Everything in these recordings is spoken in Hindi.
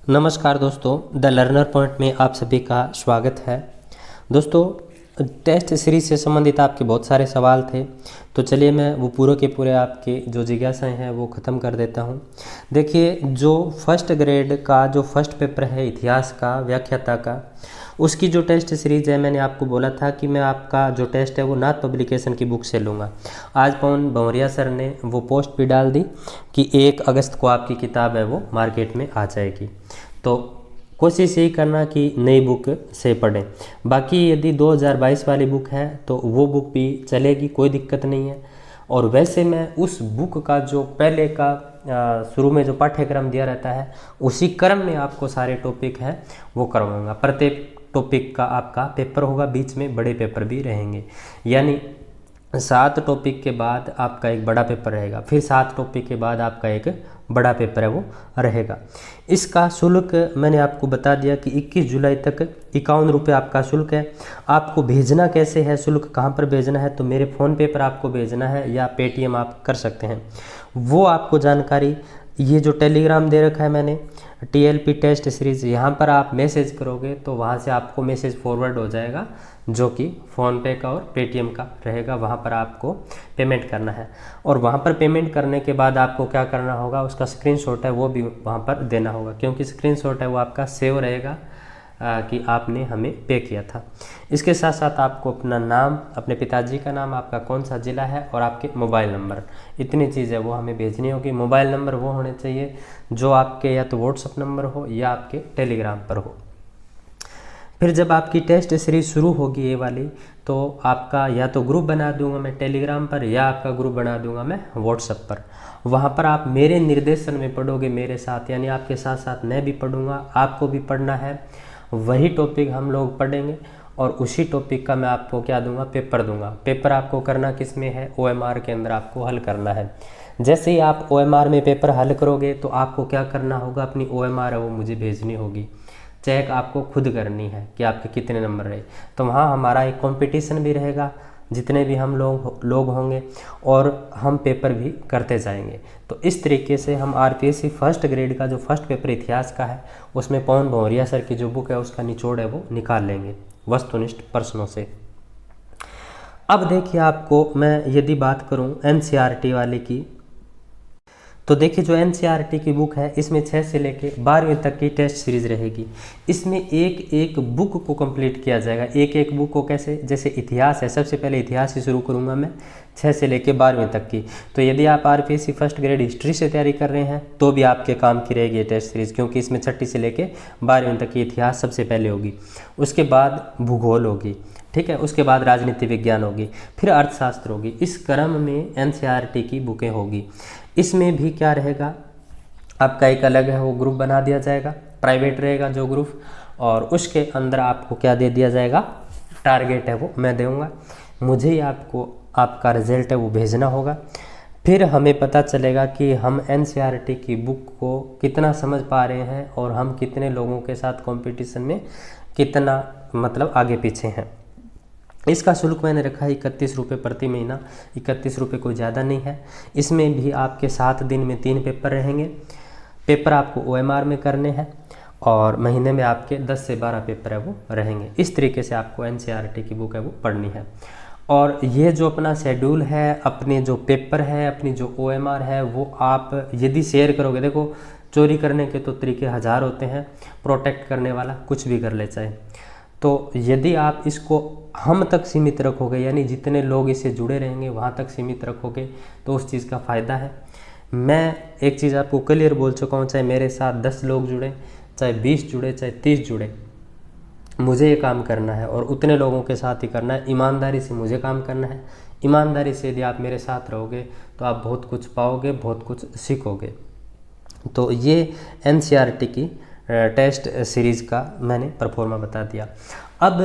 नमस्कार दोस्तों, द लर्नर पॉइंट में आप सभी का स्वागत है। दोस्तों, टेस्ट सीरीज से संबंधित आपके बहुत सारे सवाल थे, तो चलिए मैं वो पूरे के पूरे आपके जो जिज्ञासाएं हैं वो ख़त्म कर देता हूं। देखिए, जो फर्स्ट ग्रेड का जो फर्स्ट पेपर है इतिहास का, व्याख्याता का, उसकी जो टेस्ट सीरीज़ है, मैंने आपको बोला था कि मैं आपका जो टेस्ट है वो नाथ पब्लिकेशन की बुक से लूँगा। आज पवन भंवरिया सर ने वो पोस्ट भी डाल दी कि 1 अगस्त को आपकी किताब है वो मार्केट में आ जाएगी। तो कोशिश यही करना कि नई बुक से पढ़ें। बाकी यदि 2022 वाली बुक है तो वो बुक भी चलेगी, कोई दिक्कत नहीं है। और वैसे मैं उस बुक का जो पहले का शुरू में जो पाठ्यक्रम दिया रहता है उसी क्रम में आपको सारे टॉपिक हैं वो करवाऊंगा। प्रत्येक टॉपिक का आपका पेपर होगा, बीच में बड़े पेपर भी रहेंगे, यानी 7 टॉपिक के बाद आपका एक बड़ा पेपर रहेगा, फिर 7 टॉपिक के बाद आपका एक बड़ा पेपर है वो रहेगा। इसका शुल्क मैंने आपको बता दिया कि 21 जुलाई तक 51 रुपये आपका शुल्क है। आपको भेजना कैसे है, शुल्क कहाँ पर भेजना है, तो मेरे फ़ोन पे पर आपको भेजना है या पेटीएम आप कर सकते हैं। वो आपको जानकारी ये जो टेलीग्राम दे रखा है मैंने, TLP टेस्ट सीरीज़, यहाँ पर आप मैसेज करोगे तो वहाँ से आपको मैसेज फॉरवर्ड हो जाएगा, जो कि फ़ोनपे का और पेटीएम का रहेगा। वहाँ पर आपको पेमेंट करना है और वहाँ पर पेमेंट करने के बाद आपको क्या करना होगा, उसका स्क्रीनशॉट है वो भी वहाँ पर देना होगा, क्योंकि स्क्रीनशॉट है वो आपका सेव रहेगा कि आपने हमें पे किया था। इसके साथ साथ आपको अपना नाम, अपने पिताजी का नाम, आपका कौन सा ज़िला है और आपके मोबाइल नंबर, इतनी चीज़ें वो हमें भेजनी होगी। मोबाइल नंबर वो होने चाहिए जो आपके या तो व्हाट्सअप नंबर हो या आपके टेलीग्राम पर हो। फिर जब आपकी टेस्ट सीरीज शुरू होगी ये वाली, तो आपका या तो ग्रुप बना दूंगा मैं टेलीग्राम पर या आपका ग्रुप बना दूंगा मैं व्हाट्सएप पर। वहाँ पर आप मेरे निर्देशन में पढ़ोगे मेरे साथ, यानी आपके साथ साथ मैं भी पढ़ूंगा, आपको भी पढ़ना है। वही टॉपिक हम लोग पढ़ेंगे और उसी टॉपिक का मैं आपको क्या दूंगा, पेपर दूंगा। पेपर आपको करना किस में है, OMR के अंदर आपको हल करना है। जैसे ही आप OMR में पेपर हल करोगे तो आपको क्या करना होगा, अपनी OMR है वो मुझे भेजनी होगी। चेक आपको खुद करनी है कि आपके कितने नंबर रहे। तो वहाँ हमारा एक कंपटीशन भी रहेगा, जितने भी हम लोग होंगे, और हम पेपर भी करते जाएंगे। तो इस तरीके से हम RPSC फर्स्ट ग्रेड का जो फर्स्ट पेपर इतिहास का है उसमें पवन भंवरिया सर की जो बुक है उसका निचोड़ है वो निकाल लेंगे वस्तुनिष्ठ प्रश्नों से। अब देखिए, आपको मैं यदि बात करूं NCERT वाले की, तो देखिए जो NCERT की बुक है इसमें 6 से लेके 12वीं तक की टेस्ट सीरीज रहेगी। इसमें एक एक बुक को कंप्लीट किया जाएगा। एक एक बुक को कैसे, जैसे इतिहास है, सबसे पहले इतिहास से शुरू करूंगा मैं 6 से लेके 12वीं तक की। तो यदि आप RPSC फर्स्ट ग्रेड हिस्ट्री से तैयारी कर रहे हैं तो भी आपके काम की रहेगी ये टेस्ट सीरीज़, क्योंकि इसमें 6ठी से लेके 12वीं तक की इतिहास सबसे पहले होगी, उसके बाद भूगोल होगी, ठीक है, उसके बाद राजनीति विज्ञान होगी, फिर अर्थशास्त्र होगी। इस क्रम में NCERT की बुकें होगी। इसमें भी क्या रहेगा, आपका एक अलग है वो ग्रुप बना दिया जाएगा, प्राइवेट रहेगा जो ग्रुप, और उसके अंदर आपको क्या दे दिया जाएगा, टारगेट है वो मैं दूंगा। मुझे ही आपको आपका रिजल्ट है वो भेजना होगा। फिर हमें पता चलेगा कि हम NCERT की बुक को कितना समझ पा रहे हैं और हम कितने लोगों के साथ कंपटीशन में कितना मतलब आगे पीछे हैं। इसका शुल्क मैंने रखा है 31 रुपये प्रति महीना। 31 रुपये कोई ज़्यादा नहीं है। इसमें भी आपके 7 दिन में 3 पेपर रहेंगे। पेपर आपको OMR में करने हैं और महीने में आपके 10 से 12 पेपर है वो रहेंगे। इस तरीके से आपको NCERT की बुक है वो पढ़नी है। और ये जो अपना शेड्यूल है, अपने जो पेपर है, अपनी जो OMR है, वो आप यदि शेयर करोगे, देखो चोरी करने के तो तरीके हज़ार होते हैं, प्रोटेक्ट करने वाला कुछ भी कर ले चाहे। तो यदि आप इसको हम तक सीमित रखोगे, यानी जितने लोग इससे जुड़े रहेंगे वहाँ तक सीमित रखोगे, तो उस चीज़ का फ़ायदा है। मैं एक चीज़ आपको क्लियर बोल चुका हूँ, चाहे मेरे साथ 10 लोग जुड़े, चाहे 20 जुड़े, चाहे 30 जुड़े, मुझे ये काम करना है और उतने लोगों के साथ ही करना है। ईमानदारी से मुझे काम करना है। ईमानदारी से यदि आप मेरे साथ रहोगे तो आप बहुत कुछ पाओगे, बहुत कुछ सीखोगे। तो ये NCERT की टेस्ट सीरीज़ का मैंने परफॉर्मा बता दिया। अब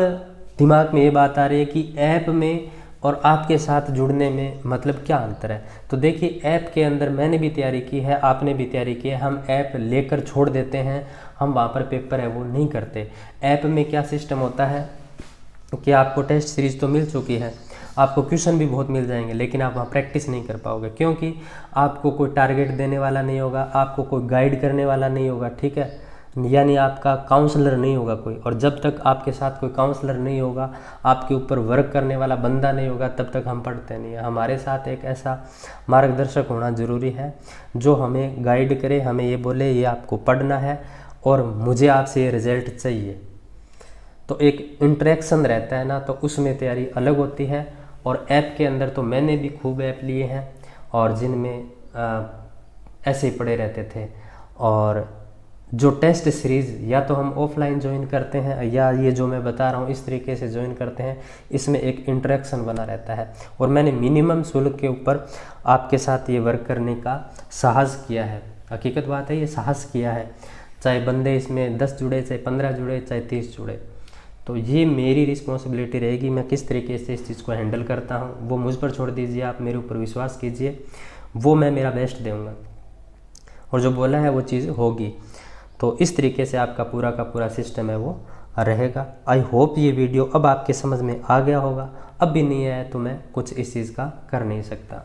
दिमाग में ये बात आ रही है कि ऐप में और आपके साथ जुड़ने में मतलब क्या अंतर है। तो देखिए, ऐप के अंदर मैंने भी तैयारी की है, आपने भी तैयारी की है, हम ऐप लेकर छोड़ देते हैं, हम वहाँ पर पेपर है वो नहीं करते। ऐप में क्या सिस्टम होता है कि आपको टेस्ट सीरीज़ तो मिल चुकी है, आपको क्वेश्चन भी बहुत मिल जाएंगे, लेकिन आप वहाँ प्रैक्टिस नहीं कर पाओगे, क्योंकि आपको कोई टारगेट देने वाला नहीं होगा, आपको कोई गाइड करने वाला नहीं होगा, ठीक है। यानी आपका काउंसलर नहीं होगा कोई, और जब तक आपके साथ कोई काउंसलर नहीं होगा, आपके ऊपर वर्क करने वाला बंदा नहीं होगा, तब तक हम पढ़ते नहीं हैं। हमारे साथ एक ऐसा मार्गदर्शक होना ज़रूरी है जो हमें गाइड करे, हमें ये बोले ये आपको पढ़ना है और मुझे आपसे ये रिज़ल्ट चाहिए। तो एक इंटरेक्शन रहता है ना, तो उसमें तैयारी अलग होती है। और ऐप के अंदर तो मैंने भी खूब ऐप लिए हैं और जिनमें ऐसे ही पड़े रहते थे। और जो टेस्ट सीरीज़ या तो हम ऑफलाइन ज्वाइन करते हैं या ये जो मैं बता रहा हूँ इस तरीके से ज्वाइन करते हैं, इसमें एक इंटरेक्शन बना रहता है। और मैंने मिनिमम शुल्क के ऊपर आपके साथ ये वर्क करने का साहस किया है, हकीकत बात है, ये साहस किया है। चाहे बंदे इसमें 10 जुड़े, चाहे 15 जुड़े, चाहे 30 जुड़े, तो ये मेरी रिस्पॉन्सिबिलिटी रहेगी। मैं किस तरीके से इस चीज़ को हैंडल करता हूँ वो मुझ पर छोड़ दीजिए, आप मेरे ऊपर विश्वास कीजिए, वो मैं मेरा बेस्ट दूँगा और जो बोला है वो चीज़ होगी। तो इस तरीके से आपका पूरा का पूरा सिस्टम है वो रहेगा। आई होप ये वीडियो अब आपके समझ में आ गया होगा। अब भी नहीं आया तो मैं कुछ इस चीज़ का कर नहीं सकता।